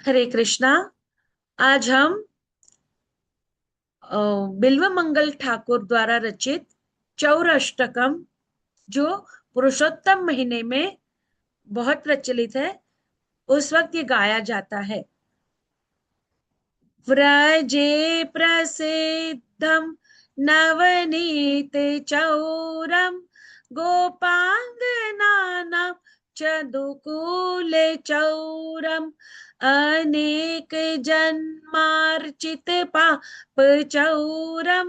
हरे कृष्णा। आज हम बिल्व मंगल ठाकुर द्वारा रचित चौर अष्टकम, जो पुरुषोत्तम महीने में बहुत प्रचलित है, उस वक्त ये गाया जाता है। व्रजे प्रसिद्धम नवनीत चौरम गोपांगनानां चदुकूले चौरम अनेक जन्मार्चित पाप चौरम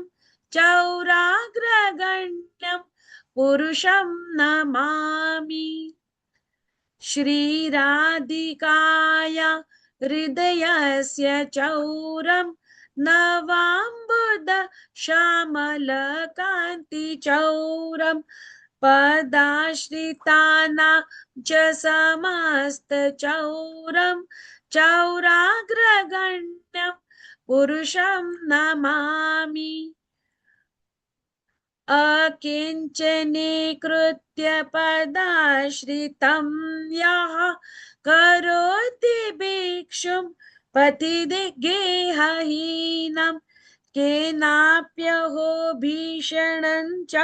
चौराग्रगण्यम पुरुषं नमामि। श्रीराधिकाया हृदयस्य चौरं नवाम्बुद श्यामलकान्ति चौरं पदाश्रितानां च समस्त चौरं चौराग्रगण्यं पुरुषं नमामि। अकिञ्चनीकृत्य पदाश्रितं यः करोति भिक्षुं पतिगेहहीनं केनाप्यहो भीषणं च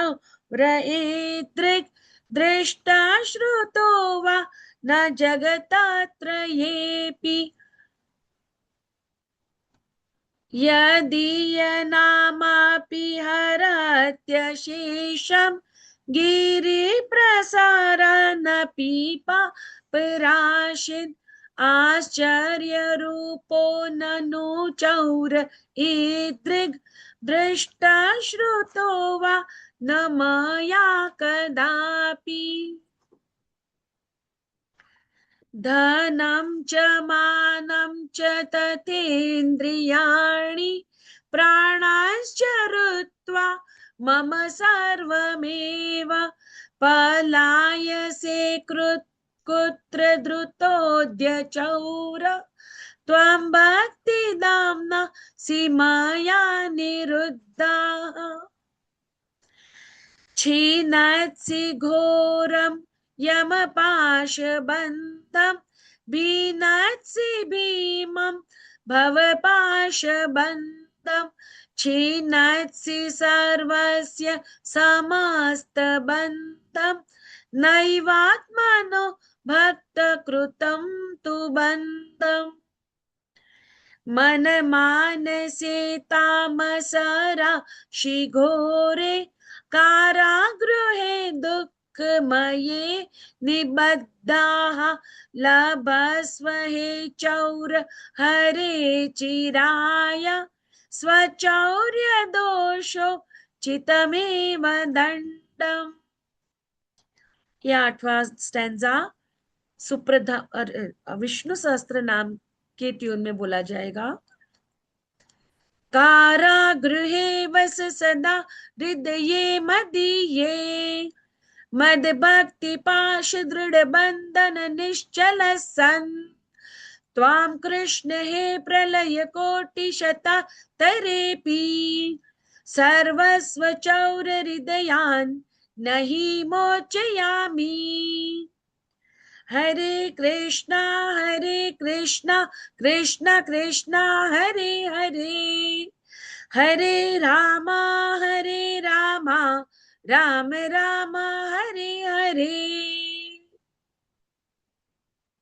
व्रयेदृक् दृष्टा श्रुतो वा न जगत्त्रयेऽपि। यदीयनामापि हरत्यशेषं गिरिप्रसारनपि पापराशिन् आश्चर्यरूपो ननु चौर ईदृग् दृष्टा श्रुतो वा न मया कदापि। धनं च मानं च तथेन्द्रियाणि प्राणाश्च हृत्वा मम सर्वमेव पलायसे कुत्र धृतोऽद्य चौर त्वं भक्तिदाम्ना सीमया निरुद्धाः। छिनत्सि घोरं यमपाशबन्धं बीनत्सि भीमं भवपाशबन्धं छिनत्सि सर्वस्य समस्तबन्धं नैवात्मनो भक्तकृतं तु बन्धम्। मनमानसे तामसराशिघोरे कारागृहे दुःखमये निबद्धाः लभस्व हे चौर हरे चिराय स्वचौर्य दोषो चितमेव दंडम। ये 8वां स्टैंजा सुप्रधा विष्णु सहस्त्र नाम के ट्यून में बोला जाएगा। कारागृहे वस सदा हृदये मदीये मद भक्ति पाश दृढ़ बंधन निश्चल सन त्वां कृष्ण हे प्रलय कोटि शता तरेपि सर्वस्व चौर हृदयान् नहि मोचयामि। हरे कृष्णा कृष्ण कृष्ण हरे हरे हरे रामा राम राम हरे हरे।